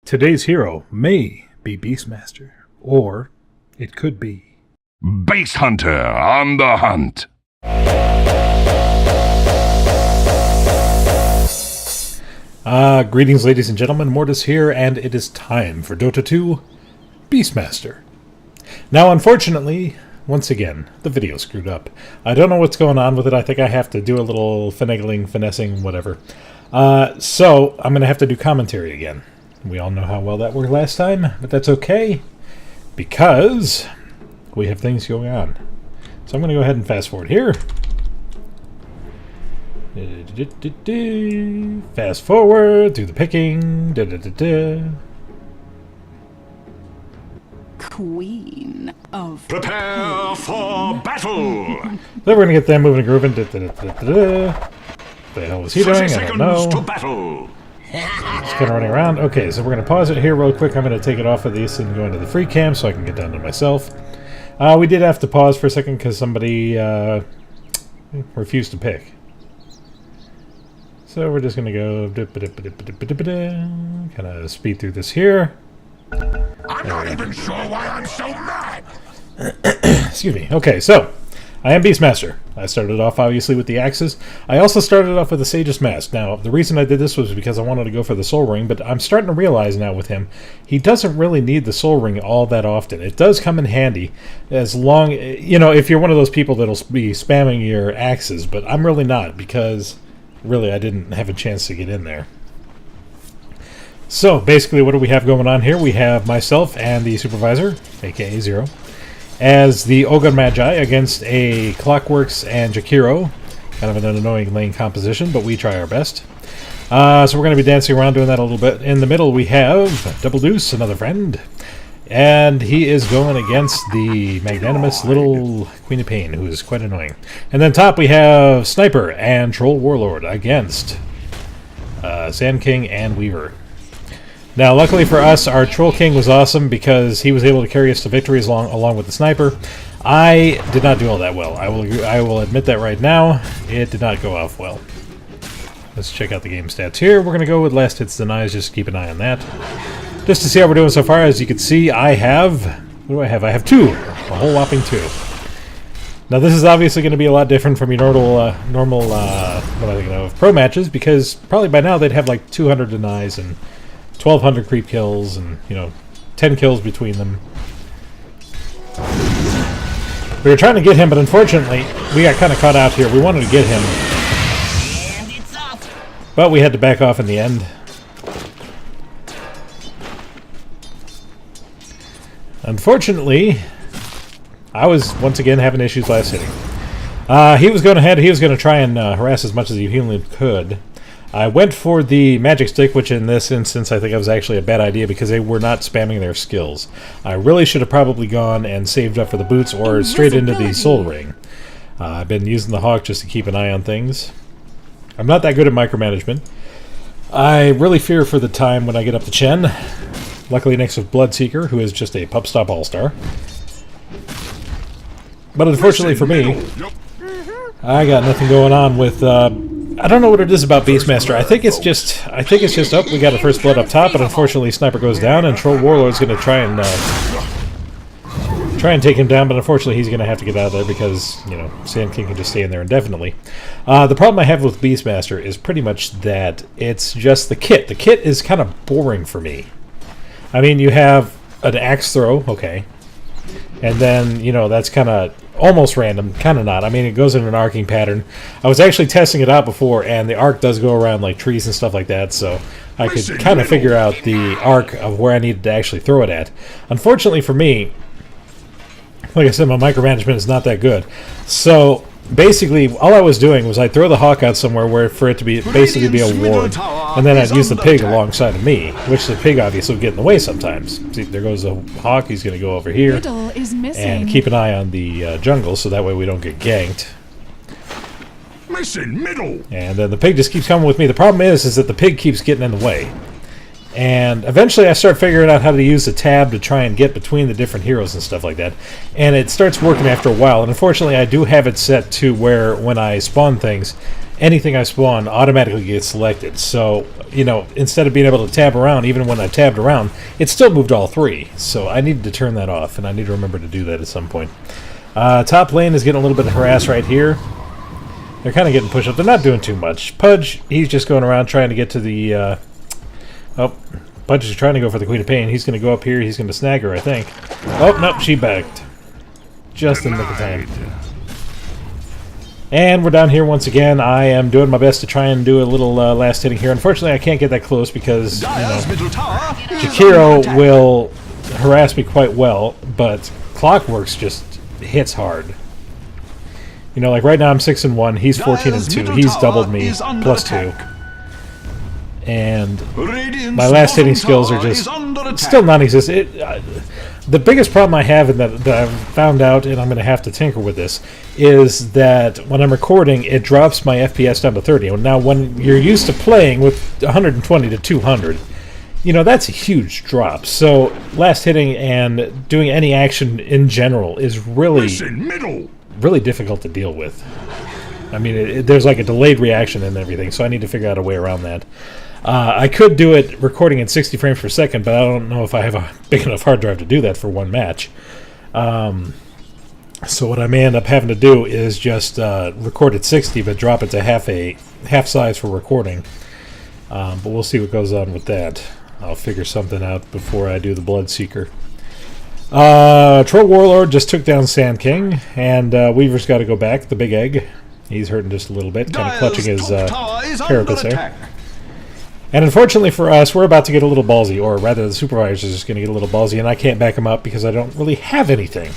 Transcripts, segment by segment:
Today's hero may be Beastmaster, or it could be Base Hunter on the hunt. Greetings, ladies and gentlemen. Mortis here, and it is time for Dota 2 Beastmaster. Now, unfortunately, once again, the video screwed up. I don't know what's going on with it. I think I have to do a little finagling, finessing, whatever. So, I'm going to have to do commentary again. We all know how well that worked last time, but that's okay, because we have things going on. So I'm going to go ahead and fast forward here. Fast forward, do the picking. Queen of Prepare for battle! Then we're going to get them moving and grooving. What the hell was he doing? I don't know. To battle. Just kind of running around. Okay, so we're going to pause it here real quick. I'm going to take it off of this and go into the free cam so I can get down to myself. We did have to pause for a second because somebody refused to pick. So we're just going to go kind of speed through this here. I'm not even sure why I'm so mad! Excuse me. Okay, so I am Beastmaster. I started off obviously with the axes. I also started off with the Sage's Mask. Now, the reason I did this was because I wanted to go for the Soul Ring, but I'm starting to realize now with him, he doesn't really need the Soul Ring all that often. It does come in handy as long, you know, if you're one of those people that'll be spamming your axes, but I'm really not because really I didn't have a chance to get in there. So, basically what do we have going on here? We have myself and the Supervisor, aka Zero, as the Ogun Magi against a Clockworks and Jakiro. Kind of an annoying lane composition, but we try our best. So we're going to be dancing around doing that a little bit. In the middle we have Double Deuce, another friend. And he is going against the magnanimous little Queen of Pain, who is quite annoying. And then top we have Sniper and Troll Warlord against Sand King and Weaver. Now, luckily for us, our Troll King was awesome because he was able to carry us to victories along with the Sniper. I did not do all that well. I will admit that right now. It did not go off well. Let's check out the game stats here. We're going to go with last hits denies, just keep an eye on that. Just to see how we're doing so far. As you can see, I have... What do I have? I have 2. A whole whopping 2. Now, this is obviously going to be a lot different from your normal what am I thinking of, pro matches, because probably by now they'd have like 200 denies and 1,200 creep kills, and, you know, 10 kills between them. We were trying to get him, but unfortunately, we got kind of caught out here. We wanted to get him, but we had to back off in the end. Unfortunately, I was once again having issues last hitting. He was going ahead. He was going to try and harass as much as he humanly could. I went for the magic stick, which in this instance I think it was actually a bad idea because they were not spamming their skills. I really should have probably gone and saved up for the boots or straight into the soul ring. I've been using the hawk just to keep an eye on things. I'm not that good at micromanagement. I really fear for the time when I get up to Chen. Luckily next with Bloodseeker, who is just a pup stop all-star. But unfortunately for me, I got nothing going on with... I don't know what it is about Beastmaster. I think it's just up. We got a first blood up top, but unfortunately Sniper goes down, and Troll Warlord's going to try and take him down, but unfortunately he's going to have to get out of there because, you know, Sand King can just stay in there indefinitely. The problem I have with Beastmaster is pretty much that it's just the kit. The kit is kind of boring for me. I mean, you have an axe throw, okay, and then, you know, that's kind of almost random, kind of not. I mean, it goes in an arcing pattern. I was actually testing it out before, and the arc does go around like trees and stuff like that, so I could kind of figure out the arc of where I needed to actually throw it at. Unfortunately for me, like I said, my micromanagement is not that good. So basically, all I was doing was I'd throw the hawk out somewhere where for it to be basically be a ward, and then I'd use the pig alongside of me, which the pig obviously would get in the way sometimes. See, there goes the hawk. He's going to go over here and keep an eye on the jungle, so that way we don't get ganked. Mission middle. And then the pig just keeps coming with me. The problem is that the pig keeps getting in the way. And eventually I start figuring out how to use the tab to try and get between the different heroes and stuff like that. And it starts working after a while. And unfortunately I do have it set to where when I spawn things, anything I spawn automatically gets selected. So, you know, instead of being able to tab around, even when I tabbed around, it still moved all 3. So I needed to turn that off, and I need to remember to do that at some point. Top lane is getting a little bit of harass right here. They're kind of getting pushed up. They're not doing too much. Pudge, he's just going around trying to get to the... Pudge is trying to go for the Queen of Pain. He's going to go up here. He's going to snag her, I think. Oh, nope, she backed. Just in the nick of time. And we're down here once again. I am doing my best to try and do a little last hitting here. Unfortunately, I can't get that close because, you know, Jakiro will harass me quite well, but Clockworks just hits hard. You know, like right now I'm 6-1. He's 14-2. He's doubled me plus 2. And my last hitting skills are just still non-existent. The biggest problem I have, and that I've found out, and I'm going to have to tinker with this, is that when I'm recording, it drops my FPS down to 30. Now, when you're used to playing with 120 to 200, you know, that's a huge drop. So, last hitting and doing any action in general is really difficult to deal with. I mean, there's like a delayed reaction and everything, so I need to figure out a way around that. I could do it recording at 60 frames per second, but I don't know if I have a big enough hard drive to do that for one match. So what I may end up having to do is just record at 60, but drop it to half size for recording. But we'll see what goes on with that. I'll figure something out before I do the Bloodseeker. Troll Warlord just took down Sand King, and Weaver's got to go back. The big egg. He's hurting just a little bit, kind of clutching his carapace there. And unfortunately for us, we're about to get a little ballsy, or rather the supervisor is just going to get a little ballsy, and I can't back him up because I don't really have anything.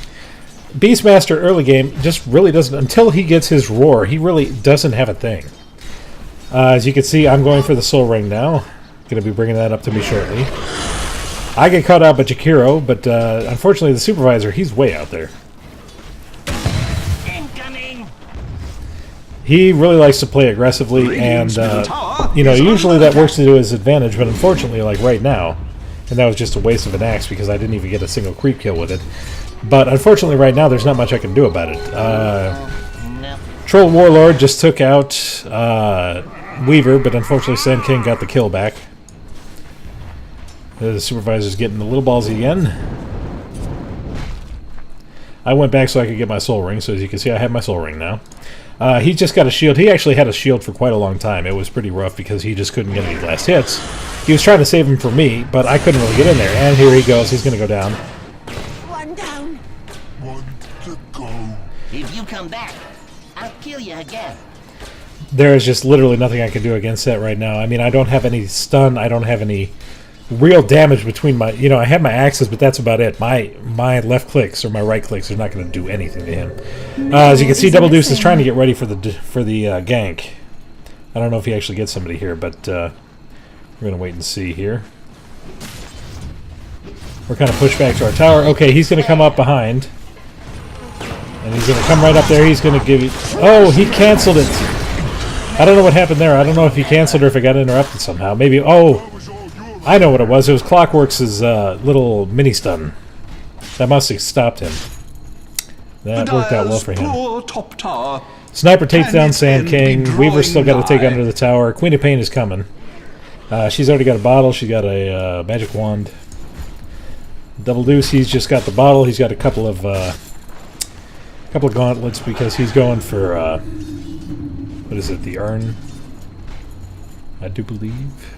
Beastmaster early game just really doesn't, until he gets his roar, he really doesn't have a thing. As you can see, I'm going for the soul ring now. Going to be bringing that up to me shortly. I get caught out by Jakiro, but unfortunately the supervisor, he's way out there. He really likes to play aggressively, and, you know, usually that works to his advantage, but unfortunately, like right now, and that was just a waste of an axe because I didn't even get a single creep kill with it, but unfortunately right now there's not much I can do about it. Troll Warlord just took out Weaver, but unfortunately Sand King got the kill back. The supervisor's getting a little ballsy again. I went back so I could get my soul ring, so as you can see I have my soul ring now. He just got a shield. He actually had a shield for quite a long time. It was pretty rough because he just couldn't get any last hits. He was trying to save him for me, but I couldn't really get in there. And here he goes. He's going to go down. One down. One to go. If you come back, I'll kill you again. There is just literally nothing I can do against that right now. I mean, I don't have any stun. I don't have any real damage between my... You know, I have my axes, but that's about it. My left clicks or my right clicks are not going to do anything to him. As you can see, Double Deuce is trying to get ready for the gank. I don't know if he actually gets somebody here, but we're going to wait and see here. We're kind of pushed back to our tower. Okay, he's going to come up behind. And he's going to come right up there. He's going to give you... Oh, he canceled it. I don't know what happened there. I don't know if he canceled or if it got interrupted somehow. Maybe... Oh, I know what it was. It was Clockworks' little mini-stun. That must have stopped him. That worked out well for him. Sniper takes down Sand King. Weaver's still got to take under the tower. Queen of Pain is coming. She's already got a bottle. She's got a magic wand. Double Deuce, he's just got the bottle. He's got a couple of gauntlets because he's going for what is it? The urn, I do believe.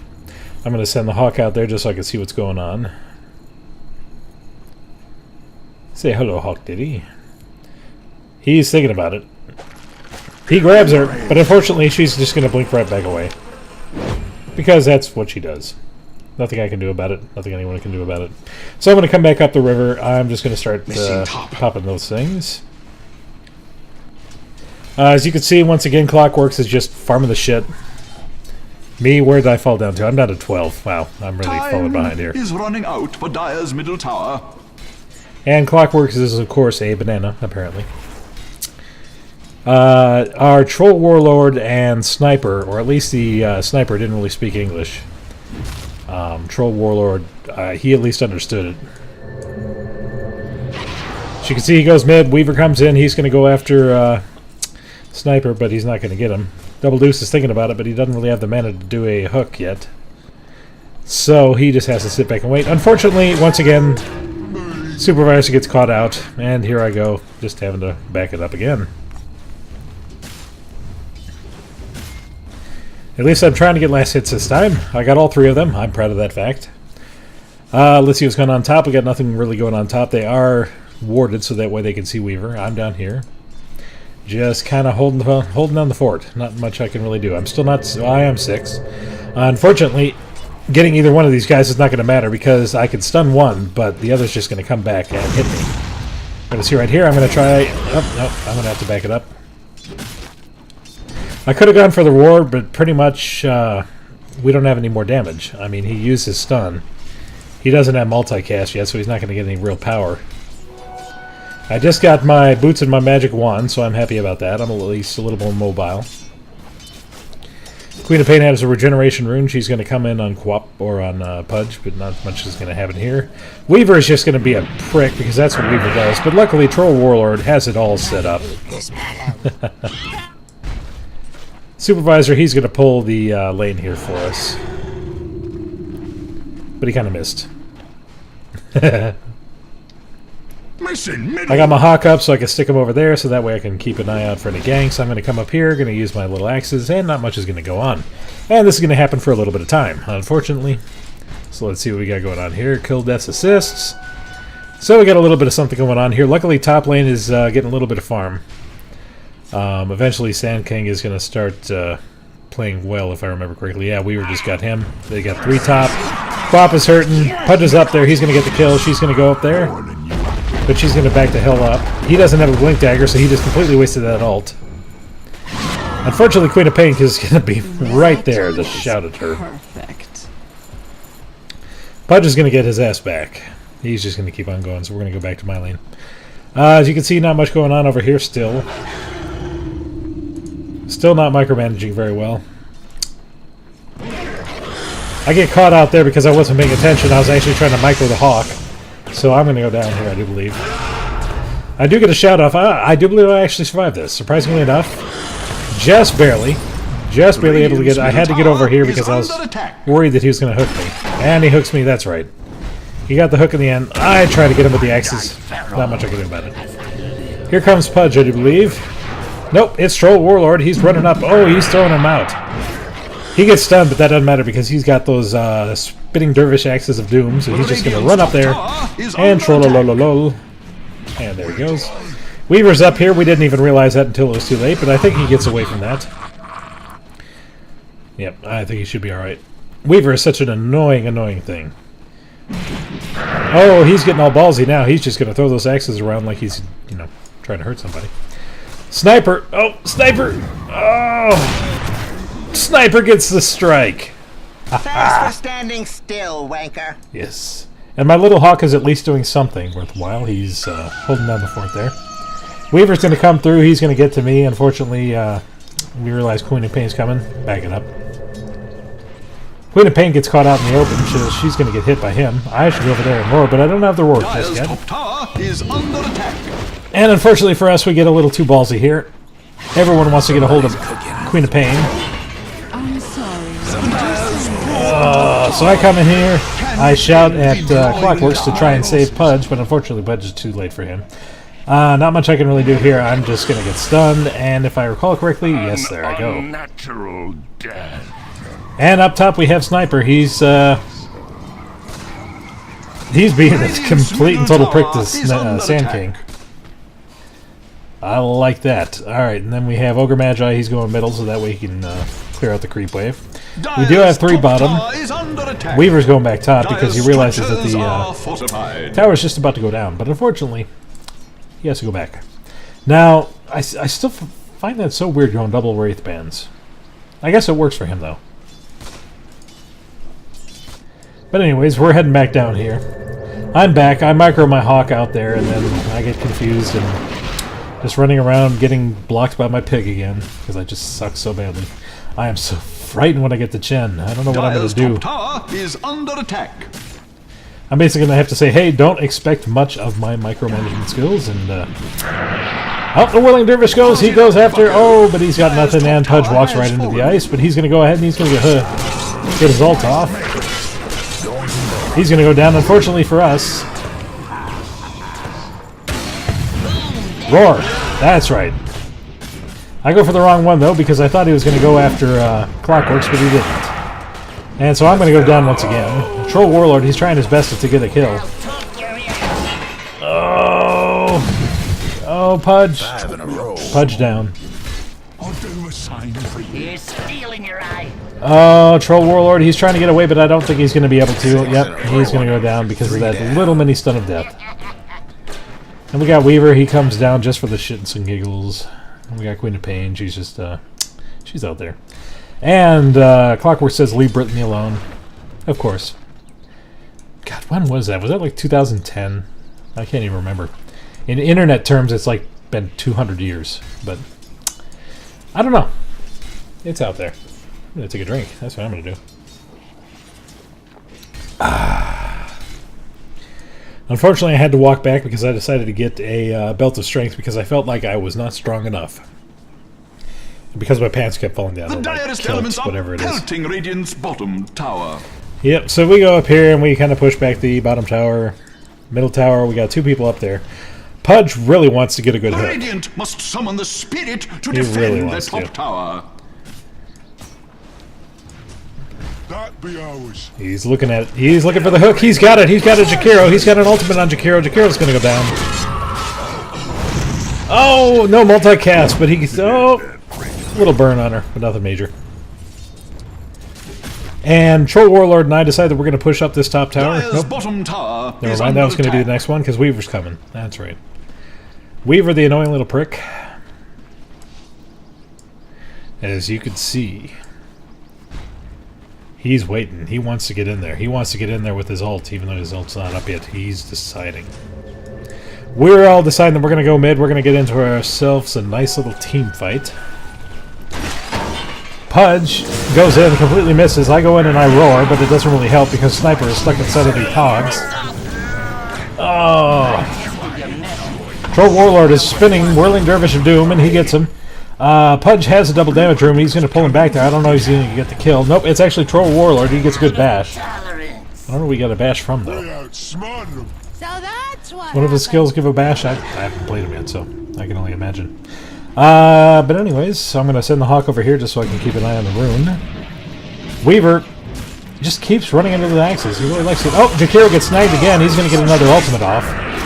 I'm going to send the Hawk out there just so I can see what's going on. Say hello, Hawk Diddy. He's thinking about it. He grabs her, but unfortunately she's just going to blink right back away. Because that's what she does. Nothing I can do about it. Nothing anyone can do about it. So I'm going to come back up the river. I'm just going to start popping those things. As you can see, once again, Clockworks is just farming the shit. Me, where did I fall down to? I'm down to 12. Wow, I'm really falling behind here. Is running out for Dire's middle tower. And Clockworks is, of course, a banana, apparently. Our Troll Warlord and Sniper, or at least the Sniper didn't really speak English. Troll Warlord, he at least understood it. As you can see, he goes mid. Weaver comes in. He's going to go after Sniper, but he's not going to get him. Double Deuce is thinking about it, but he doesn't really have the mana to do a hook yet. So he just has to sit back and wait. Unfortunately, once again, Supervisor gets caught out, and here I go, just having to back it up again. At least I'm trying to get last hits this time. I got all 3 of them. I'm proud of that fact. Let's see what's going on top. We got nothing really going on top. They are warded, so that way they can see Weaver. I'm down here. Just kind of holding down the fort. Not much I can really do. I'm still not... I am 6. Unfortunately, getting either one of these guys is not going to matter because I can stun one, but the other's just going to come back and hit me. I'm going to see right here. I'm going to try... Oh, no. I'm going to have to back it up. I could have gone for the ward, but pretty much we don't have any more damage. I mean, he used his stun. He doesn't have multicast yet, so he's not going to get any real power. I just got my boots and my magic wand, so I'm happy about that. I'm at least a little more mobile. Queen of Pain has a regeneration rune. She's going to come in on Quap or on Pudge, but not much is going to happen here. Weaver is just going to be a prick, because that's what Weaver does. But luckily, Troll Warlord has it all set up. Supervisor, he's going to pull the lane here for us. But he kind of missed. I got my Hawk up so I can stick him over there, so that way I can keep an eye out for any ganks. I'm going to come up here, going to use my little axes, and not much is going to go on. And this is going to happen for a little bit of time, unfortunately. So let's see what we got going on here. Kill deaths assists. So we got a little bit of something going on here. Luckily, top lane is getting a little bit of farm. Eventually, Sand King is going to start playing well, if I remember correctly. Yeah, Weaver just got him. They got 3 top. Quap is hurting. Pudge is up there. He's going to get the kill. She's going to go up there. But she's going to back the hell up. He doesn't have a Blink Dagger, so he just completely wasted that ult. Unfortunately, Queen of Pain is going to be right there to shout at her. Perfect. Pudge is going to get his ass back. He's just going to keep on going, so we're going to go back to my lane. As you can see, not much going on over here still. Still not micromanaging very well. I get caught out there because I wasn't paying attention. I was actually trying to micro the Hawk. So I'm going to go down here, I do believe. I do get a shout off. I do believe I actually survived this, surprisingly enough. Just barely. Just barely able to get... I had to get over here because I was worried that he was going to hook me. And he hooks me, that's right. He got the hook in the end. I tried to get him with the axes. Not much I can do about it. Here comes Pudge, I do believe. Nope, it's Troll Warlord. He's running up. Oh, he's throwing him out. He gets stunned, but that doesn't matter because he's got those spitting dervish axes of doom, so he's just going to run up there and troll-a-lol-a-lol. And there he goes. Weaver's up here. We didn't even realize that until it was too late, but I think he gets away from that. Yep, I think he should be alright. Weaver is such an annoying thing. Oh, he's getting all ballsy now. He's just going to throw those axes around like he's, you know, trying to hurt somebody. Sniper! Oh, Sniper! Oh! Sniper gets the strike. Thanks for standing still, wanker. Yes. And my little Hawk is at least doing something worthwhile. He's holding down the fort there. Weaver's going to come through. He's going to get to me. Unfortunately, we realize Queen of Pain's coming. Back it up. Queen of Pain gets caught out in the open. She's going to get hit by him. I should go over there and roar, but I don't have the roar just yet. Top tower is under attack. And unfortunately for us, we get a little too ballsy here. Everyone wants to get a hold of Queen of Pain. I'm sorry. So I come in here, I shout at Clockworks to try and save Pudge, but unfortunately Pudge is too late for him. Not much I can really do here. I'm just going to get stunned, and if I recall correctly, yes, there I go. Natural death. And up top we have Sniper. He's being a complete and total prick to Sand King. I like that. Alright, and then we have Ogre Magi. He's going middle, so that way he can clear out the creep wave. We do have 3 bottom. Weaver's going back top because he realizes that the tower's just about to go down. But unfortunately, he has to go back. Now, I still find that so weird going double Wraith Bands. I guess it works for him, though. But anyways, we're heading back down here. I'm back. I micro my Hawk out there, and then I get confused and just running around getting blocked by my pig again because I just suck so badly. I am so frightened when I get to Chen. I don't know what I'm going to do. Top tower is under attack. I'm basically going to have to say, hey, don't expect much of my micromanagement skills, and Oh, the Whirling Dervish goes. He goes after. Oh, but he's got nothing. And Pudge walks right into the ice. But he's going to go ahead and he's going to get his ult off. He's going to go down, unfortunately for us. Roar. That's right. I go for the wrong one, though, because I thought he was going to go after Clockworks, but he didn't. And so I'm going to go down once again. Troll Warlord, he's trying his best to get a kill. Oh, Pudge. Pudge down. I'll do a sign for you. You're stealing your eye. Oh, Troll Warlord, he's trying to get away, but I don't think he's going to be able to. Yep, he's going to go down because of that little mini stun of death. And we got Weaver, he comes down just for the shits and giggles. And we got Queen of Pain, she's just, she's out there. And Clockwork says, leave Brittany alone. Of course. God, when was that? Was that like 2010? I can't even remember. In internet terms, it's like been 200 years. But I don't know. It's out there. I'm going to take a drink. That's what I'm going to do. Unfortunately, I had to walk back because I decided to get a belt of strength because I felt like I was not strong enough. And because my pants kept falling down. The direst elements are pelting Radiant's bottom tower. Yep, so we go up here and we kind of push back the bottom tower, middle tower. We got 2 people up there. Pudge really wants to get a good hit. Radiant must summon the spirit to He defend really their wants top to. tower. That be ours. He's looking for the hook. He's got it. He's got a Jakiro. He's got an ultimate on Jakiro. Jakiro's going to go down. Oh, no multicast, but he... Oh, a little burn on her, but nothing major. And Troll Warlord and I decided that we're going to push up this top tower. Nope. Bottom tower Never mind, that was going to be the next one, because Weaver's coming. That's right. Weaver, the annoying little prick. As you can see... He's waiting. He wants to get in there. He wants to get in there with his ult, even though his ult's not up yet. He's deciding. We're all deciding that we're going to go mid. We're going to get into ourselves a nice little team fight. Pudge goes in, completely misses. I go in and I roar, but it doesn't really help because Sniper is stuck inside of the cogs. Oh. Troll Warlord is spinning Whirling Dervish of Doom, and he gets him. Pudge has a double damage room. He's going to pull him back there. I don't know if he's going to get the kill. Nope, it's actually Troll Warlord. He gets a good bash. I don't know where we got a bash from, though. Outsmart them. So that's what One of his skills give a bash. I haven't played him yet, so I can only imagine. But anyways, so I'm going to send the Hawk over here just so I can keep an eye on the rune. Weaver just keeps running into the axes. He really likes it. Oh, Jakiro gets sniped again. He's going to get another ultimate off.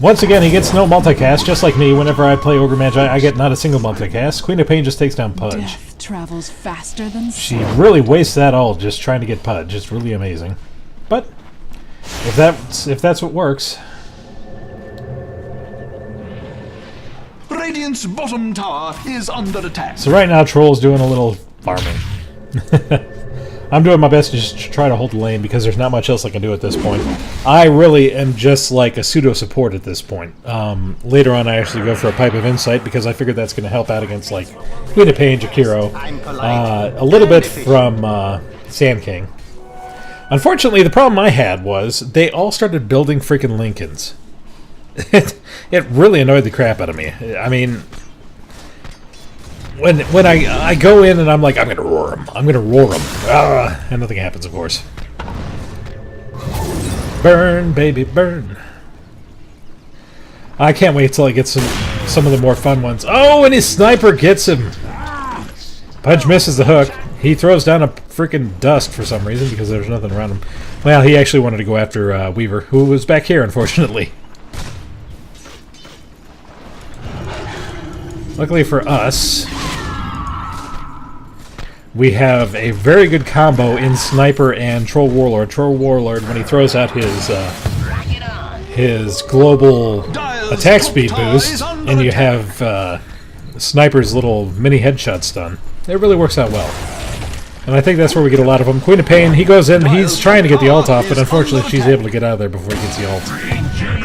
Once again, he gets no multicast, just like me. Whenever I play Ogre Magi, I get not a single multicast. Queen of Pain just takes down Pudge. death travels faster than She really wastes that ult just trying to get Pudge. It's really amazing. But if that's what works. Radiant's bottom tower is under attack. So right now, Troll's doing a little farming. I'm doing my best to just try to hold the lane because there's not much else I can do at this point. I really am just like a pseudo-support at this point. Later on, I actually go for a Pipe of Insight because I figured that's going to help out against like Queen of Pain, Jakiro, a little bit from Sand King. Unfortunately, the problem I had was they all started building freaking Lincolns. It really annoyed the crap out of me. I mean... When I go in and I'm like, I'm going to roar him. I'm going to roar him. And nothing happens, of course. Burn, baby, burn. I can't wait till I get some of the more fun ones. Oh, and his sniper gets him. Pudge misses the hook. He throws down a freaking dust for some reason because there's nothing around him. Well, he actually wanted to go after Weaver, who was back here, unfortunately. Luckily for us, we have a very good combo in Sniper and Troll Warlord. Troll Warlord, when he throws out his global attack speed boost, and you have Sniper's little mini headshot stun, it really works out well. And I think that's where we get a lot of them. Queen of Pain, he goes in, he's trying to get the ult off, but unfortunately she's able to get out of there bufore he gets the ult.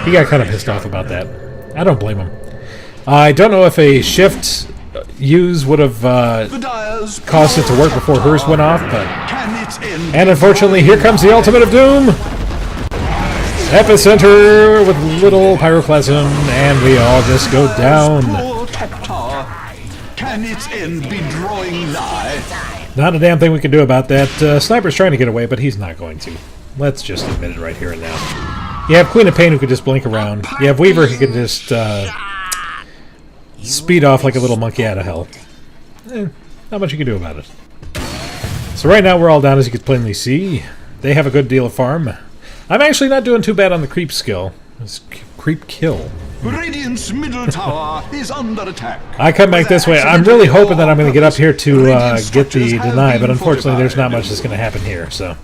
He got kind of pissed off about that. I don't blame him. I don't know if a shift use would have caused it to work before hers went off, but... And unfortunately, here comes the ultimate of doom! Epicenter with little pyroclasm, and we all just go down. Poor top tower. Can its end be drawing nigh? Not a damn thing we can do about that. Sniper's trying to get away, but he's not going to. Let's just admit it right here and now. You have Queen of Pain who can just blink around. You have Weaver who can just speed off like a little monkey out of hell. Not much you can do about it. So right now we're all down, as you can plainly see. They have a good deal of farm. I'm actually not doing too bad on the creep skill. It's creep kill. Radiant's middle tower is under attack. I come back this way. I'm really hoping that I'm going to get up here to get the deny, but unfortunately there's not much that's going to happen here. So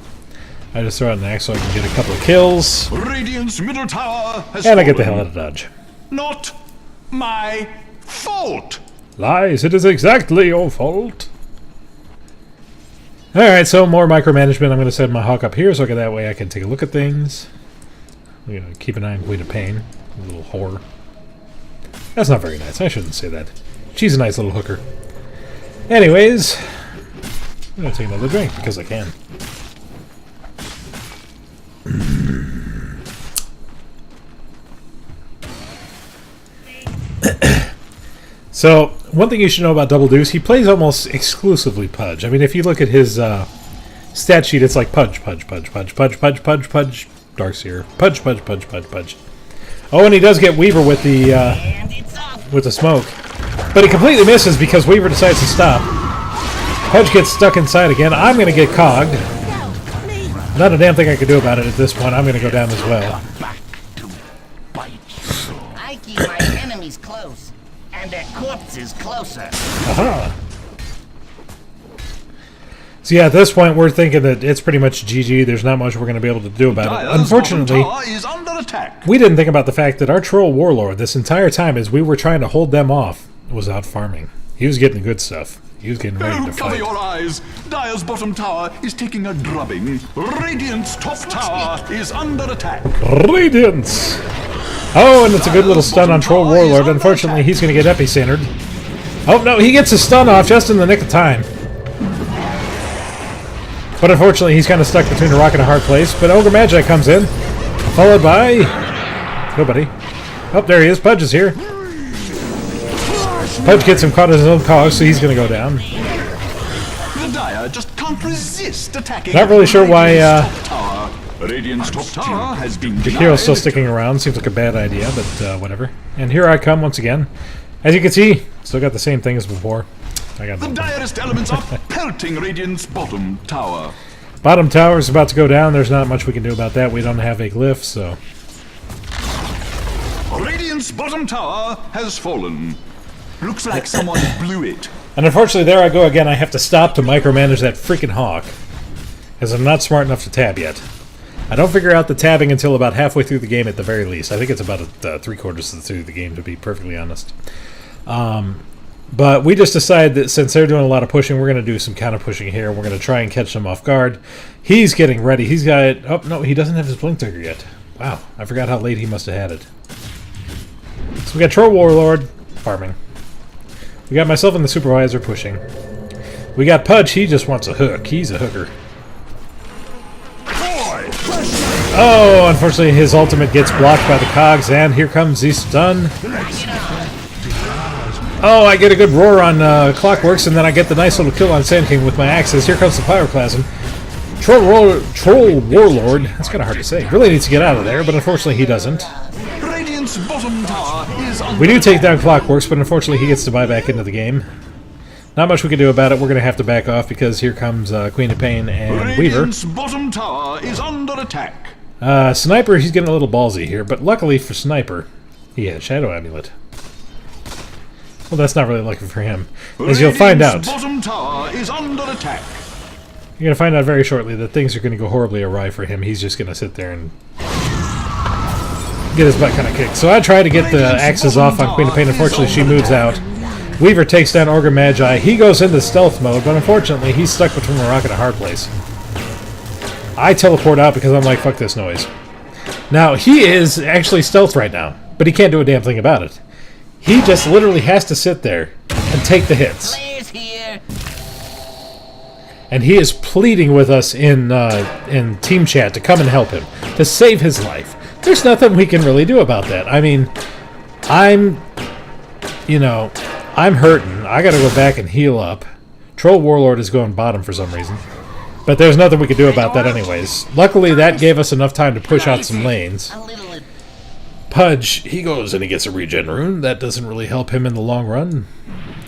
I just throw out an axe so I can get a couple of kills. Radiant's middle tower has And I get the hell out of dodge. Not my fault. Lies, it is exactly your fault. Alright, so more micromanagement. I'm going to set my hawk up here so that way I can take a look at things. I'm going to keep an eye on Queen of Pain. A little whore. That's not very nice. I shouldn't say that. She's a nice little hooker. Anyways, I'm going to take another drink because I can. So, one thing you should know about Double Deuce, he plays almost exclusively Pudge. I mean, if you look at his stat sheet, it's like Pudge, Pudge, Pudge, Pudge, Pudge, Pudge, Pudge, Pudge, Darkseer, Pudge, Pudge, Pudge, Pudge, Pudge. Oh, and he does get Weaver with the smoke. But he completely misses because Weaver decides to stop. Pudge gets stuck inside again. I'm going to get cogged. Not a damn thing I can do about it at this point. I'm going to go down as well. I keep my enemies close, and their corpses closer. Aha! So yeah, at this point we're thinking that it's pretty much GG. There's not much we're going to be able to do about it. Unfortunately, is under attack. we didn't think about the fact that our Troll Warlord this entire time as we were trying to hold them off was out farming. He was getting the good stuff. He was getting ready to Cover fight. your eyes. Dire's bottom tower is taking a drubbing. Radiant's top tower is under attack. Radiance! Oh, and it's a good little stun on Troll Warlord. Unfortunately, he's going to get epicentered. Oh, no, he gets his stun off just in the nick of time. But unfortunately, he's kind of stuck between a rock and a hard place. But Ogre Magi comes in, followed by nobody. Oh, there he is. Pudge is here. Pudge gets him caught in his own cog, so he's going to go down. The Dire just can't resist attacking. Not really sure why Radiant's top tower has been Jakiro's still sticking around. Seems like a bad idea, but whatever. And here I come once again. As you can see, still got the same thing as before. I got The direst elements are pelting Radiant's bottom tower. Bottom tower is about to go down. There's not much we can do about that. We don't have a glyph, so... Radiant's bottom tower has fallen. Looks like someone blew it. And unfortunately, there I go again. I have to stop to micromanage that freaking hawk. Because I'm not smart enough to tab yet. I don't figure out the tabbing until about halfway through the game at the very least. I think it's about 3/4 through the game, to be perfectly honest. But we just decided that since they're doing a lot of pushing, we're going to do some counter pushing here. We're going to try and catch them off guard. He's getting ready. He's got... Oh, no, he doesn't have his blink trigger yet. Wow, I forgot how late he must have had it. So we got Troll Warlord farming. We got myself and the Supervisor pushing. We got Pudge. He just wants a hook. He's a hooker. Oh, unfortunately, his ultimate gets blocked by the cogs, and here comes the stun. Oh, I get a good roar on Clockworks, and then I get the nice little kill on Sand King with my axes. Here comes the Pyroclasm. Troll Warlord, that's kind of hard to say. Really needs to get out of there, but unfortunately he doesn't. Radiant's bottom tower is under We do take down Clockworks, but unfortunately he gets to buy back into the game. Not much we can do about it. We're going to have to back off because here comes Queen of Pain and Weaver. Radiant's bottom tower is under attack. Sniper, he's getting a little ballsy here, but luckily for Sniper, he has Shadow Amulet. Well, that's not really lucky for him. As you'll find out, Radiant's bottom tower is under attack. you're going to find out very shortly that things are going to go horribly awry for him. He's just going to sit there and get his butt kind of kicked. So I try to get the axes off on Queen of Pain. Unfortunately, she moves out. Weaver takes down Ogre Magi. He goes into stealth mode, but unfortunately, he's stuck between a rock and a hard place. I teleport out because I'm like, fuck this noise. Now, he is actually stealth right now, but he can't do a damn thing about it. He just literally has to sit there and take the hits. Players here. And he is pleading with us in team chat to come and help him, to save his life, there's nothing we can really do about that. I mean, I'm hurting. I gotta go back and heal up. Troll Warlord is going bottom for some reason. But there's nothing we can do about that anyways. Luckily, that gave us enough time to push out some lanes. Pudge, he goes and he gets a regen rune. That doesn't really help him in the long run.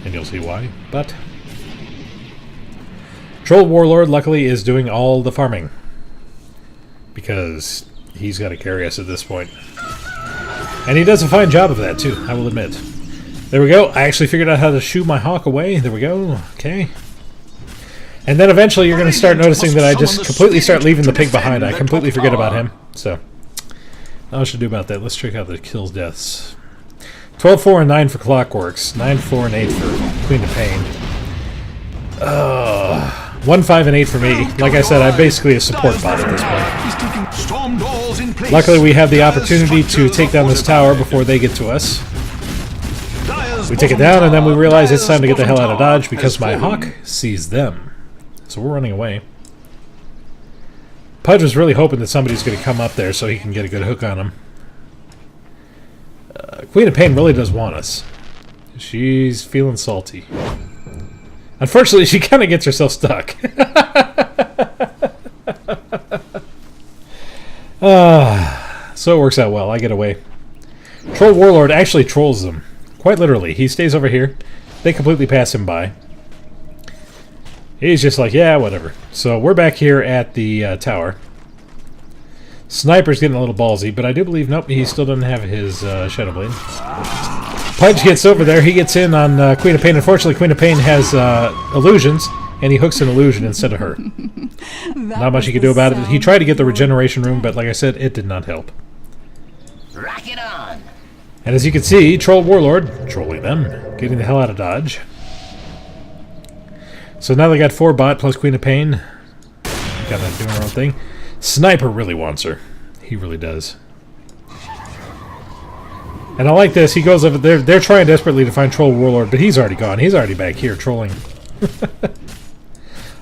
And you'll see why. But Troll Warlord, luckily, is doing all the farming. Because he's got to carry us at this point. And he does a fine job of that, too, I will admit. There we go. I actually figured out how to shoo my hawk away. There we go. Okay. And then eventually you're going to start noticing that I just completely start leaving the pig behind. I completely forget about him. So, not much to do about that. Let's check out the kills deaths. 12, 4, and 9 for Clockworks. 9, 4, and 8 for Queen of Pain. 1, 5, and 8 for me. Like I said, I'm basically a support bot at this point. Luckily, we have the opportunity to take down this tower before they get to us. We take it down, and then we realize it's time to get the hell out of Dodge because my hawk sees them. So we're running away. Pudge was really hoping that somebody's going to come up there so he can get a good hook on him. Queen of Pain really does want us. She's feeling salty. Unfortunately, she kind of gets herself stuck. So it works out well. I get away. Troll Warlord actually trolls them. Quite literally. He stays over here. They completely pass him by. He's just like, yeah, whatever. So we're back here at the tower. Sniper's getting a little ballsy, but I do believe, nope, he still doesn't have his Shadow Blade. Pudge gets over there. He gets in on Queen of Pain. Unfortunately, Queen of Pain has illusions, and he hooks an illusion instead of her. Not much he can do about it. He tried to get the regeneration room, but like I said, it did not help. Rock it on. And as you can see, Troll Warlord, trolling them, getting the hell out of Dodge. So now they got 4 bot plus Queen of Pain. Kind of doing her own thing. Sniper really wants her. He really does. And I like this. He goes over there. They're trying desperately to find Troll Warlord, but he's already gone. He's already back here trolling.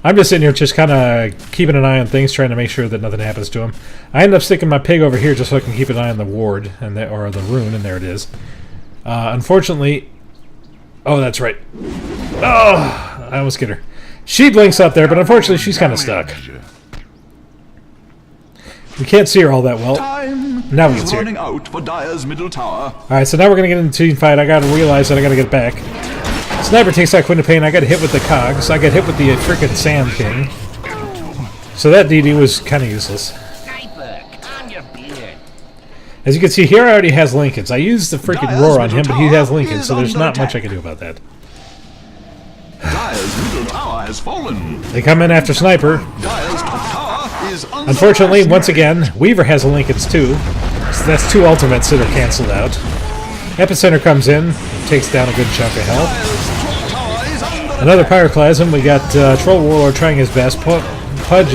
I'm just sitting here just kind of keeping an eye on things, trying to make sure that nothing happens to him. I end up sticking my pig over here just so I can keep an eye on the ward, and or the rune, and there it is. Unfortunately... Oh, that's right. Oh, I almost get her. She blinks up there, but unfortunately she's kind of stuck. We can't see her all that well. Now we can see her. Alright, so now we're going to get into a team fight. I got to realize that I got to get back. Sniper takes out Queen of Pain. I got hit with the cogs. I got hit with the freaking Sand King. So that DD was kind of useless. Sniper, calm your beard. As you can see, here I already has Lincolns. I used the freaking roar on him, but he has Lincolns, so there's not much I can do about that. Dire's middle tower has fallen. They come in after Sniper. Dire's top tower is under Unfortunately, once again, Weaver has a Lincolns too. So that's 2 ultimates that are cancelled out. Epicenter comes in, takes down a good chunk of health. Another Pyroclasm. We got Troll Warlord trying his best. Pudge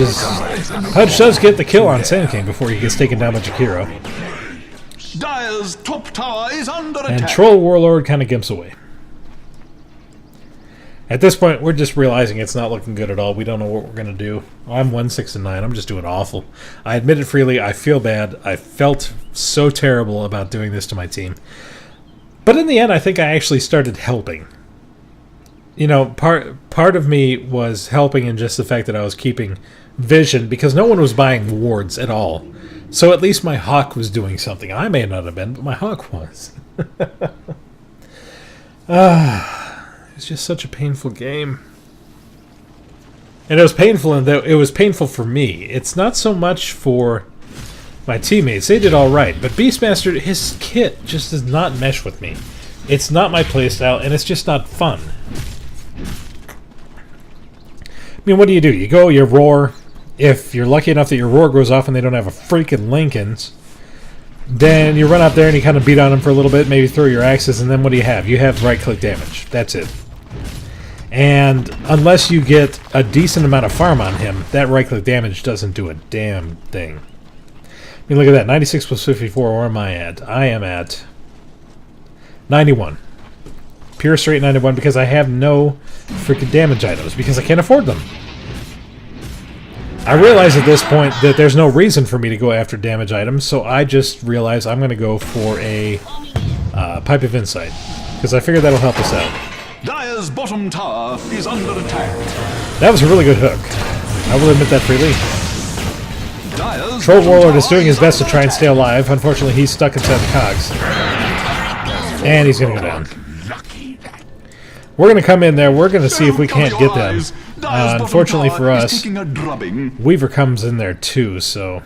does get the kill on Sand King before he gets taken down by Jakiro. Dire's top tower is under attack. And Troll Warlord kind of gimps away. At this point, we're just realizing it's not looking good at all. We don't know what we're going to do. I'm 1, 6, and 9. I'm just doing awful. I admit it freely. I feel bad. I felt so terrible about doing this to my team. But in the end, I think I actually started helping. You know, part of me was helping in just the fact that I was keeping vision because no one was buying wards at all. So at least my hawk was doing something. I may not have been, but my hawk was. It's just such a painful game. And it was painful, and it was painful for me. It's not so much for my teammates. They did all right. But Beastmaster, his kit just does not mesh with me. It's not my playstyle, and it's just not fun. I mean, what do? You go, you roar. If you're lucky enough that your roar goes off and they don't have a freaking Lincolns, then you run out there and you kind of beat on them for a little bit, maybe throw your axes, and then what do you have? You have right-click damage. That's it. And unless you get a decent amount of farm on him, that right-click damage doesn't do a damn thing. I mean, look at that. 96 plus 54, where am I at? I am at 91. Pure straight 91 because I have no freaking damage items because I can't afford them. I realize at this point that there's no reason for me to go after damage items, so I just realize I'm going to go for a Pipe of Insight, because I figure that'll help us out. Dire's bottom tower is under attack. That was a really good hook. I will admit that freely. Dire's Troll bottom Warlord tower is doing his best to under try and attack. stay alive. Unfortunately, he's stuck inside the cogs. And he's going to go down. We're going to come in there. We're going to see if we can't get them. Unfortunately for us, Weaver comes in there too, so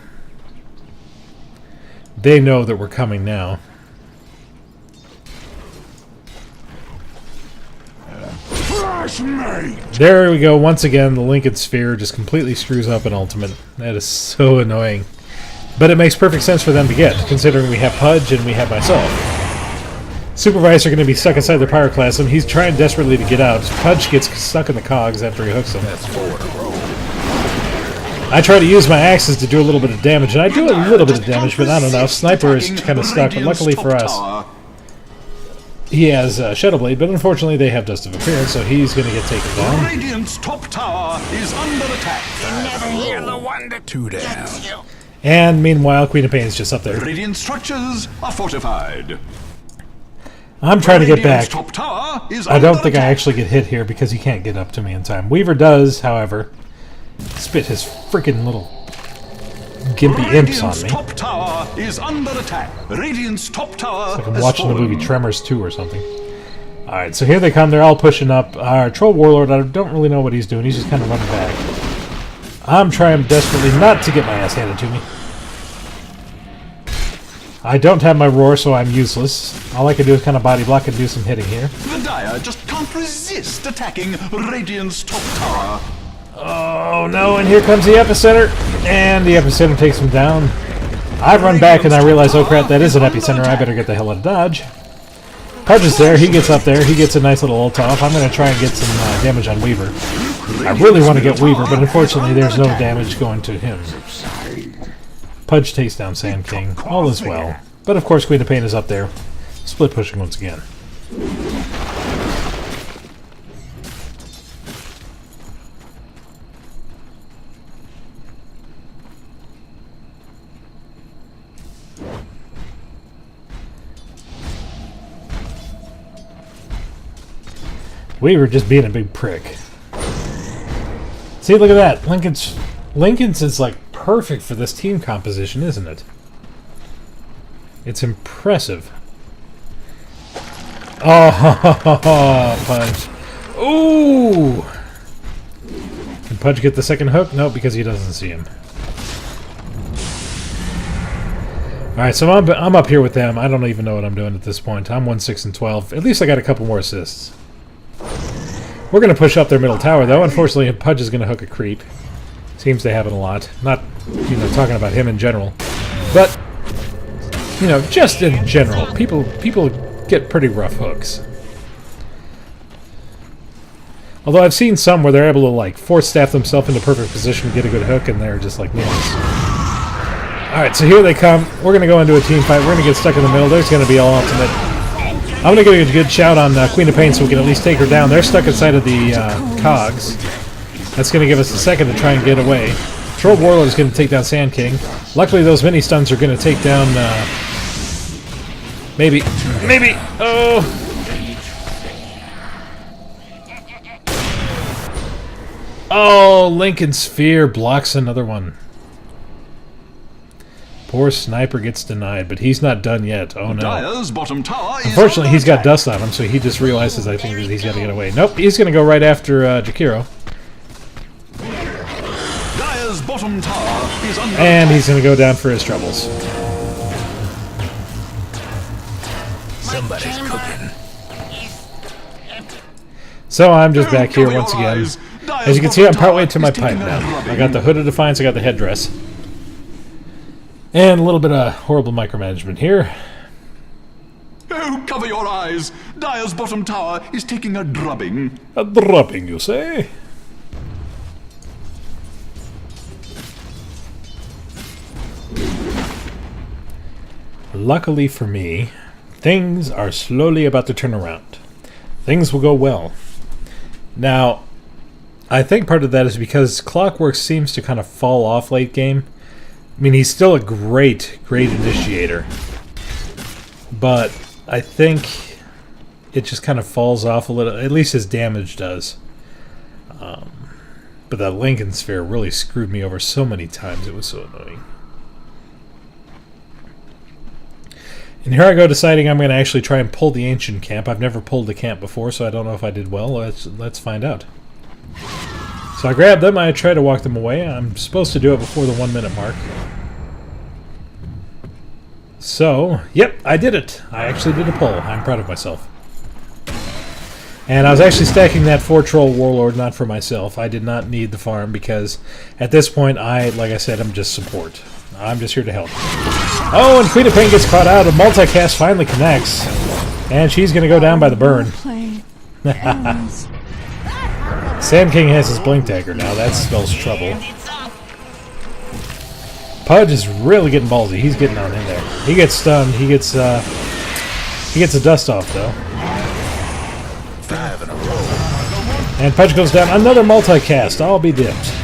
they know that we're coming now. There we go. Once again, the Lincoln Sphere just completely screws up an ultimate. That is so annoying. But it makes perfect sense for them to get, considering we have Pudge and we have myself. Supervisor going to be stuck inside the Pyroclasm. He's trying desperately to get out. Pudge gets stuck in the cogs after he hooks him. I try to use my axes to do a little bit of damage, and I do a little bit of damage, but not enough. Sniper is kind of stuck, but luckily for us, he has Shadow Blade, but unfortunately they have Dust of Appearance, so he's going to get taken down. Radiant's top tower is under attack. Never hear the one that gets you. And meanwhile, Queen of Pain is just up there. Radiant structures are fortified. I'm trying to get back. Top tower is I don't under think I attack. actually get hit here because he can't get up to me in time. Weaver does, however, spit his freaking little gimpy imps on Radiant's me. top tower is under attack. Radiant's top tower Like I'm has watching the fallen. movie Tremors 2 or something. Alright, so here they come. They're all pushing up. Our Troll Warlord, I don't really know what he's doing. He's just kind of running back. I'm trying desperately not to get my ass handed to me. I don't have my roar, so I'm useless. All I can do is kind of body block and do some hitting here. The Dire just can't resist attacking Radiant's top tower. Oh no, and here comes the Epicenter! And the Epicenter takes him down. I run back and I realize, oh crap, that is an Epicenter. I better get the hell out of Dodge. Pudge is there. He gets up there. He gets a nice little ult off. I'm going to try and get some damage on Weaver. I really want to get Weaver, but unfortunately there's no damage going to him. Pudge takes down Sand King. All is well. But of course Queen of Pain is up there. Split pushing once again. Weaver just being a big prick. See, look at that. Lincoln's is like perfect for this team composition, isn't it? It's impressive. Oh, Pudge. Ooh! Can Pudge get the second hook? No, because he doesn't see him. Alright, so I'm up here with them. I don't even know what I'm doing at this point. I'm 1-6-12. At least I got a couple more assists. We're going to push up their middle tower, though. Unfortunately, Pudge is going to hook a creep. Seems to happen a lot. Not, talking about him in general. But, just in general. People get pretty rough hooks. Although I've seen some where they're able to, like, force staff themselves into perfect position to get a good hook, and they're just like nails. Alright, so here they come. We're going to go into a team fight. We're going to get stuck in the middle. There's going to be all ultimate. I'm going to give you a good shout on Queen of Pain so we can at least take her down. They're stuck inside of the cogs. That's going to give us a second to try and get away. Troll Warlord is going to take down Sand King. Luckily, those mini stuns are going to take down... Maybe. Oh! Oh, Lincoln Sphere blocks another one. Poor Sniper gets denied, but he's not done yet. Oh no. Dire's bottom tower is Unfortunately, under he's got attack. dust on him, so he just realizes, I think, that he's got to get away. Nope, he's going to go right after Jakiro. Dire's bottom tower is under And he's going to go down for his troubles. Somebody's cooking. So I'm just back here Cover your once again. eyes. Dire's As you can see, I'm bottom partway tower to my is pipe taking a now. drubbing. I got the Hood of Defiance, I got the headdress. And a little bit of horrible micromanagement here. Oh, cover your eyes. Dire's bottom tower is taking a drubbing. A dropping, you say? Luckily for me, things are slowly about to turn around. Things will go well. Now, I think part of that is because Clockwork seems to kind of fall off late game. I mean, he's still a great initiator. But I think it just kind of falls off a little. At least his damage does. But that Lincoln Sphere really screwed me over so many times. It was so annoying. And here I go deciding I'm going to actually try and pull the Ancient Camp. I've never pulled the camp before, so I don't know if I did well. Let's find out. So I grab them, I try to walk them away. I'm supposed to do it before the 1 minute mark. So, yep, I did it. I actually did a pull. I'm proud of myself. And I was actually stacking that 4 Troll Warlord, not for myself. I did not need the farm because at this point, like I said, I'm just support. I'm just here to help. Oh, and Queen of Pain gets caught out. A multicast finally connects. And she's going to go down by the burn. Sand King has his Blink Dagger now. That spells trouble. Pudge is really getting ballsy. He's getting on in there. He gets stunned. He gets a dust off, though. 5 in a row. And Pudge goes down. Another multicast. I'll be dipped.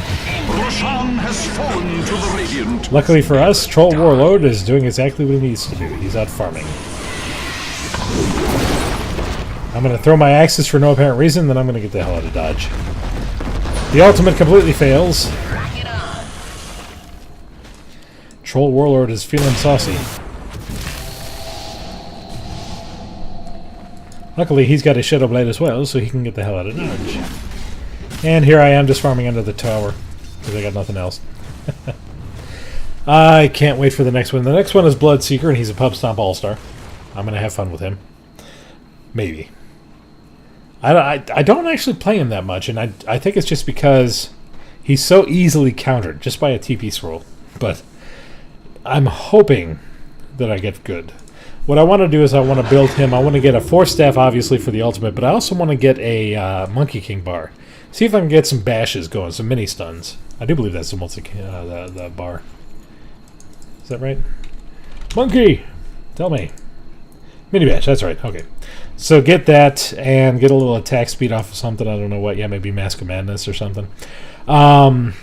Roshan has fallen to the Radiant. Luckily for us, Troll Warlord is doing exactly what he needs to do. He's out farming. I'm going to throw my axes for no apparent reason, then I'm going to get the hell out of dodge. The ultimate completely fails. Troll Warlord is feeling saucy. Luckily, he's got a Shadow Blade as well, so he can get the hell out of dodge. And here I am just farming under the tower, because I got nothing else. I can't wait for the next one. The next one is Bloodseeker, and he's a Pub Stomp All-Star. I'm going to have fun with him. Maybe. I don't actually play him that much, and I think it's just because he's so easily countered, just by a TP scroll. But I'm hoping that I get good. What I want to do is I want to build him. I want to get a Force Staff, obviously, for the ultimate, but I also want to get a Monkey King bar. See if I can get some bashes going, some mini stuns. I do believe that's the bar. Is that right? Monkey! Tell me. Mini bash, that's right. Okay. So get that and get a little attack speed off of something. I don't know what. Yeah, maybe Mask of Madness or something. But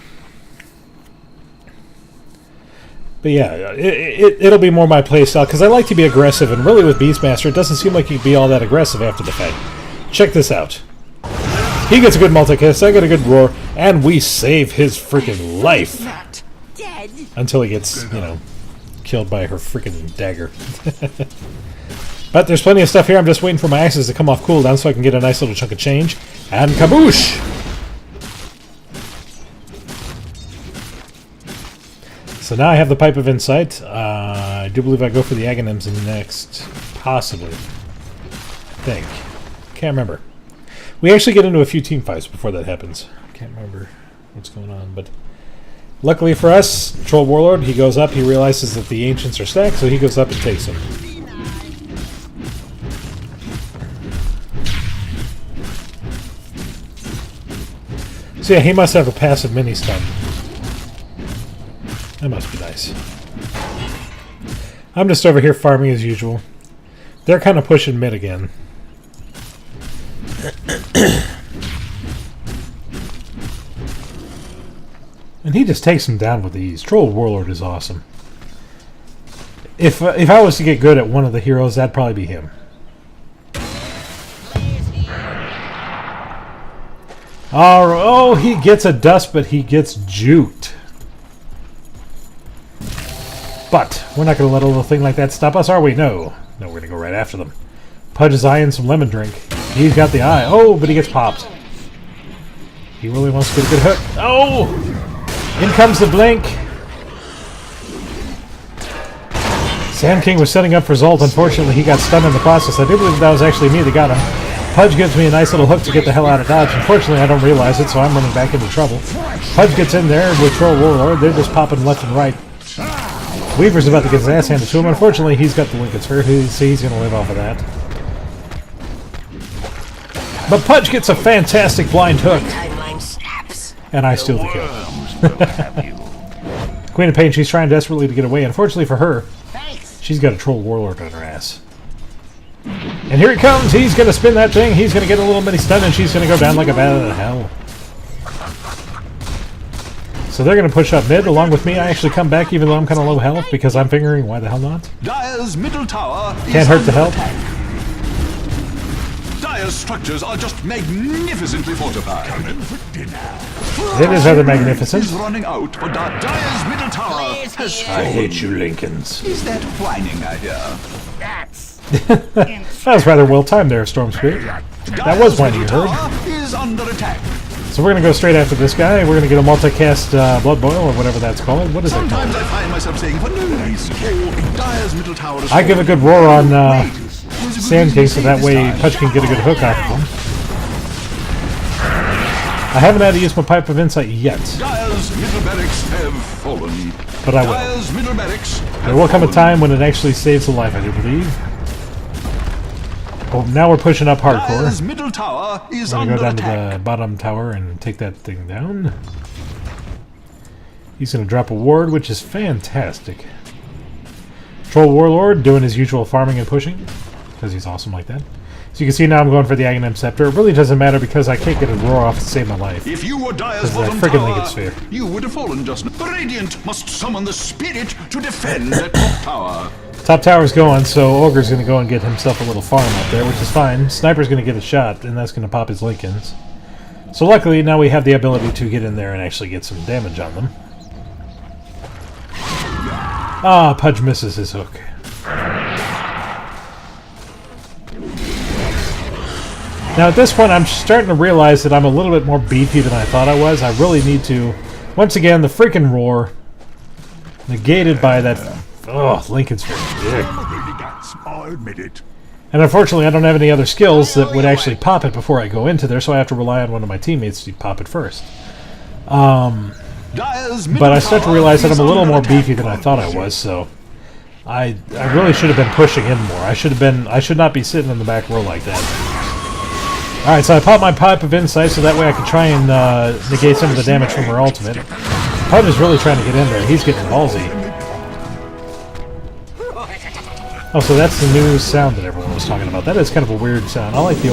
yeah, it'll be more my playstyle because I like to be aggressive, and really with Beastmaster, it doesn't seem like you can be all that aggressive after the fight. Check this out. He gets a good multi-kiss, I get a good roar, and we save his freaking life. Dead. Until he gets, you know, killed by her freaking dagger. But there's plenty of stuff here. I'm just waiting for my axes to come off cooldown so I can get a nice little chunk of change. And kaboosh! So now I have the Pipe of Insight. I do believe I go for the Aghanims next. Possibly. I think. Can't remember. We actually get into a few team fights before that happens. Can't remember what's going on, but luckily for us, Troll Warlord, he goes up, he realizes that the Ancients are stacked, so he goes up and takes them. So yeah, he must have a passive mini-stun. That must be nice. I'm just over here farming as usual. They're kind of pushing mid again. And he just takes him down with ease. Troll Warlord is awesome. If I was to get good at one of the heroes, that'd probably be him. Oh, he gets a dust, but he gets juked. But we're not going to let a little thing like that stop us, are we? No. No, we're going to go right after them. Pudge his eye in some lemon drink. He's got the eye. Oh, but he gets popped. He really wants to get a good hook. Oh! In comes the blink. Sand King was setting up for Zolt. Unfortunately, he got stunned in the process. I do believe that was actually me that got him. Pudge gives me a nice little hook to get the hell out of dodge. Unfortunately, I don't realize it, so I'm running back into trouble. Pudge gets in there with Troll Warlord. They're just popping left and right. Weaver's about to get his ass handed to him. Unfortunately, he's got the Lincoln Sphere. He's going to live off of that. But Pudge gets a fantastic blind hook. And I steal the kill. Queen of Pain, she's trying desperately to get away. Unfortunately for her, she's got a Troll Warlord on her ass. And here he comes. He's going to spin that thing. He's going to get a little mini stun, and she's going to go down like a bat out of hell. So they're going to push up mid along with me. I actually come back even though I'm kind of low health because I'm figuring why the hell not. Dire's middle tower Can't hurt to help. Dire's structures are just magnificently fortified. It is rather magnificent. Is running out, but Dire's middle tower has I fallen. hate you, Lincolns. Is that whining I hear? That's That was rather well timed there, Storm Spirit. That was whining you heard. Tower is under attack. So we're going to go straight after this guy. We're going to get a multicast Blood Boil or whatever that's called. What is it called? Sometimes I find myself saying, for no reason, Dire's middle tower is I give a good roar on Sand King so that way time. Punch can get a good hook off of him. I haven't had to use my Pipe of Insight yet, Dire's middle barracks have fallen. but I will. Dire's middle barracks There will come a time when it actually saves a life, I do believe. Well, now we're pushing up Dire's hardcore. middle tower is We're going under to go down attack. to the bottom tower and take that thing down. He's going to drop a ward, which is fantastic. Troll Warlord doing his usual farming and pushing, because he's awesome like that. So you can see now I'm going for the Aghanim Scepter. It really doesn't matter because I can't get a roar off to save my life. If you were Dire's This is that bottom frickin' tower, Lincoln Sphere. you would have fallen just now. Radiant must summon the spirit to defend that top tower. Top tower's going, so Ogre's going to go and get himself a little farm up there, which is fine. Sniper's going to get a shot, and that's going to pop his Lincolns. So luckily, now we have the ability to get in there and actually get some damage on them. Ah, Pudge misses his hook. Now at this point, I'm starting to realize that I'm a little bit more beefy than I thought I was. I really need to... Once again, the freaking roar, negated by that... Oh, Lincoln's very big. I admit it. And unfortunately, I don't have any other skills that would actually pop it before I go into there, so I have to rely on one of my teammates to pop it first. Dire's middle But I start to tower realize that is I'm a little under more attack. beefy than I thought I was, so... I really should have been pushing in more. I should not be sitting in the back row like that. Alright, so I pop my Pipe of Insight so that way I can try and negate some of the damage from her ultimate. Pudge is really trying to get in there. He's getting ballsy. Oh, so that's the new sound that everyone was talking about. That is kind of a weird sound. I like the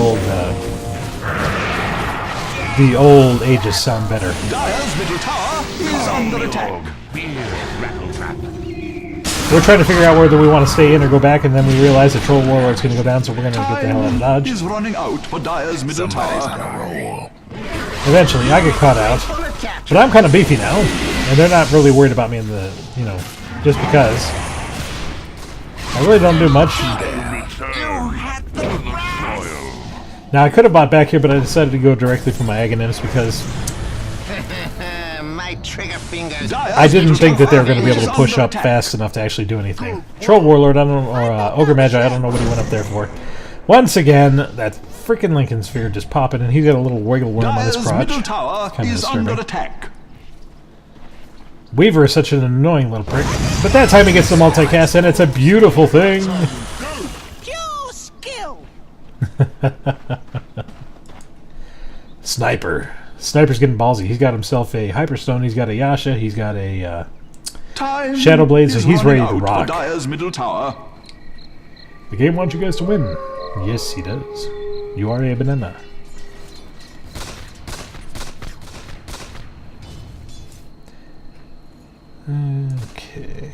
old Aegis sound better. Dire's middle tower is under attack. We're trying to figure out whether we want to stay in or go back, and then we realize the Troll Warlord's going to go down, so we're going to get the hell out of Dodge. Is running out for Dire's middle tower. Eventually, I get caught out. But I'm kind of beefy now, and they're not really worried about me in the, just because. I really don't do much. Now, I could have bought back here, but I decided to go directly for my Aghanims because My trigger fingers. I didn't think that they were going to be able to push up fast enough to actually do anything. Troll Warlord, I don't know, or Ogre Magi, I don't know what he went up there for. Once again, that freaking Lincoln Sphere just popping, and he's got a little wiggle worm on his Dire's crotch. middle tower Kinda is under disturbing. attack. Weaver is such an annoying little prick. But that time he gets the multicast, and it's a beautiful thing. Pure skill. Sniper. Sniper's getting ballsy. He's got himself a Hyperstone, he's got a Yasha, he's got a Time Shadow Blade, so is he's running ready to out rock. for Dire's middle tower. The game wants you guys to win. Yes, he does. You are a banana. Okay.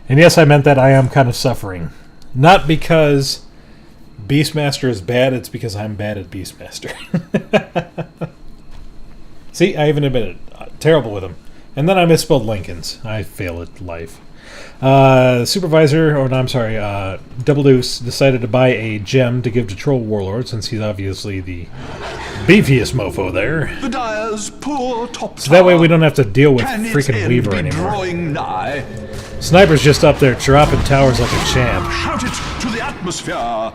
And yes, I meant that I am kind of suffering. Not because Beastmaster is bad, it's because I'm bad at Beastmaster. See, I even admitted it. Terrible with him. And then I misspelled Lincoln's. I fail at life. Supervisor, or no, I'm sorry, Double Deuce decided to buy a gem to give to Troll Warlord since he's obviously the beefiest mofo there. The Dire's poor top So that way we tower. don't have to deal with Can its freaking end Weaver be anymore. drawing nigh? Sniper's just up there dropping towers like a champ. Shout it to the atmosphere.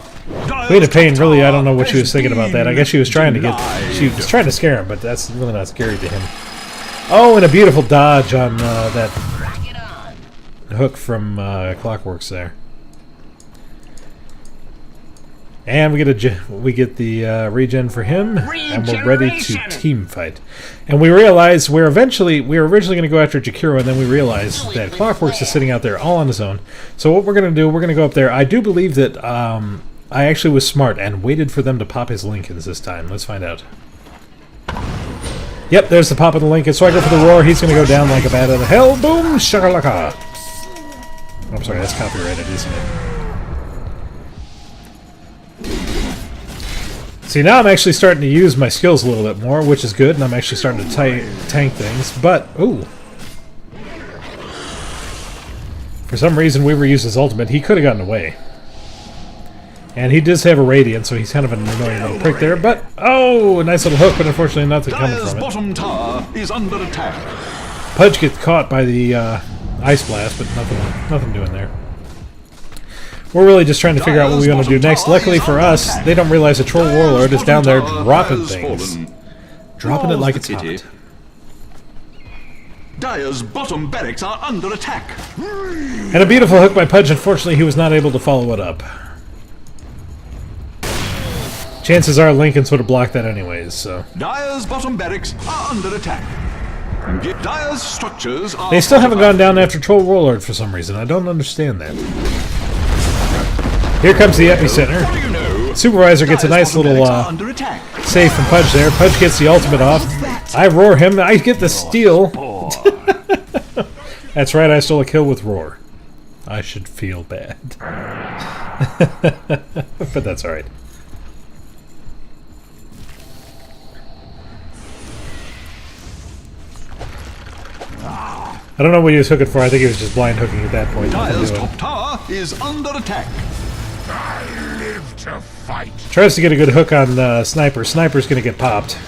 Queen of Pain, really, I don't know what she was thinking about that. I guess she was trying to she was trying to scare him, but that's really not scary to him. Oh, and a beautiful dodge on that hook from Clockworks there. And we get the regen for him, and we're ready to team fight. And we realize we were originally going to go after Jakiro, and then we realized that Clockworks is sitting out there all on his own. So what we're going to do, we're going to go up there. I do believe that I actually was smart and waited for them to pop his Lincolns this time. Let's find out. Yep, there's the pop of the link. So I go for the roar. He's going to go down like a bat out of hell. Boom! Shakalaka! I'm sorry, that's copyrighted, isn't it? See, now I'm actually starting to use my skills a little bit more, which is good, and I'm actually starting to tank things. But, ooh. For some reason, Weaver used his ultimate. He could have gotten away. And he does have a Radiant, so he's kind of an annoying little prick there. But, oh, a nice little hook, but unfortunately nothing coming from it. Bottom tower is under attack. Pudge gets caught by the Ice Blast, but nothing doing there. We're really just trying to figure out what we want to do next. Luckily for us, they don't realize the Troll Warlord is down there dropping things. Dropping it like it's hot. Dire's bottom barracks are under attack. And a beautiful hook by Pudge. Unfortunately, he was not able to follow it up. Chances are Lincoln's would have blocked that anyways, so... Dire's bottom barracks are under attack. Dire's structures are... They still haven't gone down after Troll Warlord for some reason. I don't understand that. Here comes the epicenter. What do you know? Supervisor gets a nice little save from Pudge there. Pudge gets the ultimate off. I roar him. I get the steal. That's right, I stole a kill with roar. I should feel bad. But that's alright. I don't know what he was hooking for. I think he was just blind hooking at that point. Dire's top tower is under attack. I live to fight. Tries to get a good hook on Sniper. Sniper's going to get popped.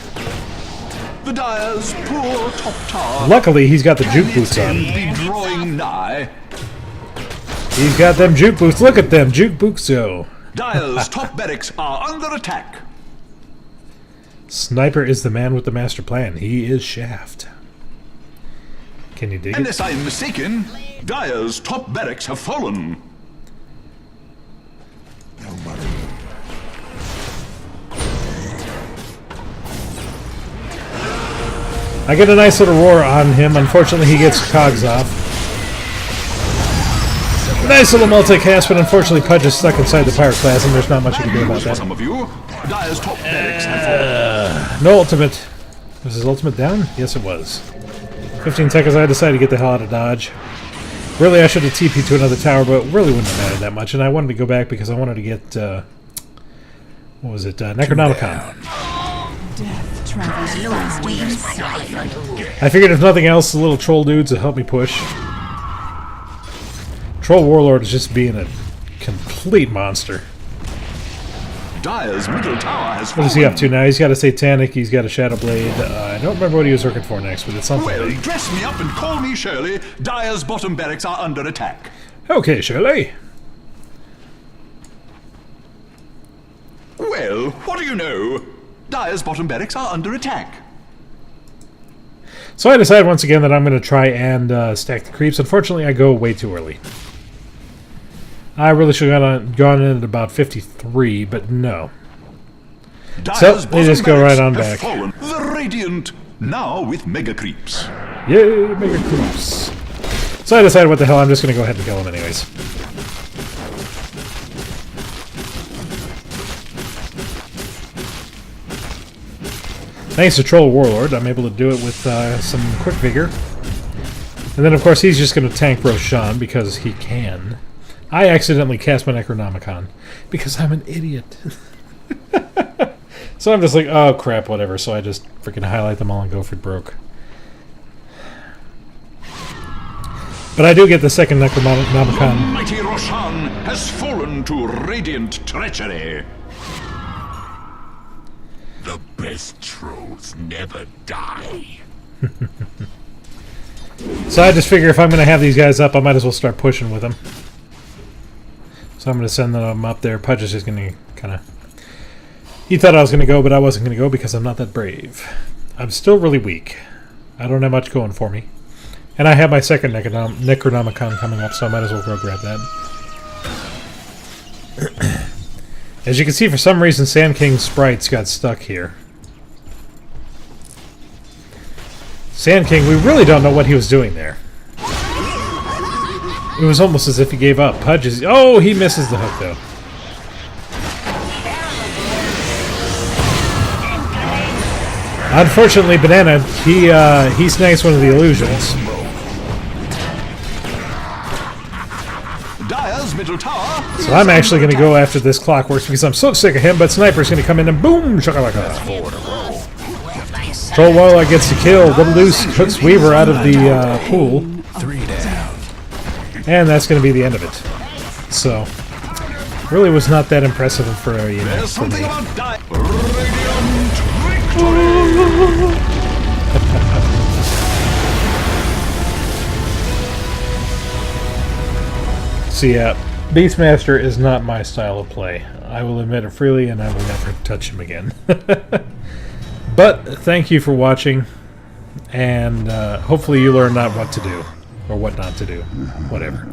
The Dire's poor top tower. Luckily, he's got the juke boots on. Be drawing nigh. He's got them juke boots. Look at them, juke boots-o. Dire's top barracks are under attack. Sniper is the man with the master plan. He is Shaft. Can you dig it? Unless I'm mistaken, Dire's top barracks have fallen. I get a nice little roar on him. Unfortunately, he gets cogs off. Nice little multicast, but unfortunately, Pudge is stuck inside the Pyroclasm. There's not much you can do about that. Some of you, Dire's top barracks have fallen. No ultimate. Was his ultimate down? Yes, it was. 15 seconds, I decided to get the hell out of Dodge. Really, I should have TP'd to another tower, but really wouldn't have mattered that much. And I wanted to go back because I wanted to get, what was it, Necronomicon. Death travels westwards. I figured if nothing else, the little troll dudes would help me push. Troll Warlord is just being a complete monster. Dire's middle tower has What is he up to now? He's got a Satanic, he's got a Shadow Blade. I don't remember what he was working for next, but it's something Well, big. dress me up and call me Shirley. Dire's bottom barracks are under attack. Okay, Shirley. Well, what do you know? Dire's bottom barracks are under attack. So I decided once again that I'm going to try and stack the creeps. Unfortunately, I go way too early. I really should have gone in at about 53, but no. Dire's they just go right on back. Fallen. The Radiant, now with mega creeps. Yay, mega creeps. So I decided, what the hell, I'm just going to go ahead and kill him anyways. Thanks to Troll Warlord, I'm able to do it with some quick vigor. And then, of course, he's just going to tank Roshan because he can. I accidentally cast my Necronomicon because I'm an idiot. So I'm just like, oh crap, whatever. So I just freaking highlight them all and go for broke. But I do get the second Necronomicon. Mighty Roshan has fallen to Radiant treachery. The best trolls never die. So I just figure if I'm going to have these guys up, I might as well start pushing with them. So I'm going to send them up there. Pudge is just going to kind of... He thought I was going to go, but I wasn't going to go because I'm not that brave. I'm still really weak. I don't have much going for me. And I have my second Necronomicon coming up, so I might as well go grab that. As you can see, for some reason, Sand King's sprites got stuck here. Sand King, we really don't know what he was doing there. It was almost as if he gave up. Pudge is... Oh, he misses the hook, though. Unfortunately, Banana, he snags one of the illusions. Dire's middle tower. So I'm actually going to go after this Clockworks because I'm so sick of him, but Sniper's going to come in and boom! Shakalaka. Trollwalla gets the kill. Double Deuce hooks Weaver out of the pool. 3 down. And that's going to be the end of it. So, really was not that impressive for, you know, There's for something me. about Radiant victory. So yeah, Beastmaster is not my style of play. I will admit it freely, and I will never touch him again. But thank you for watching, and hopefully you learn not what to do, or what not to do, whatever.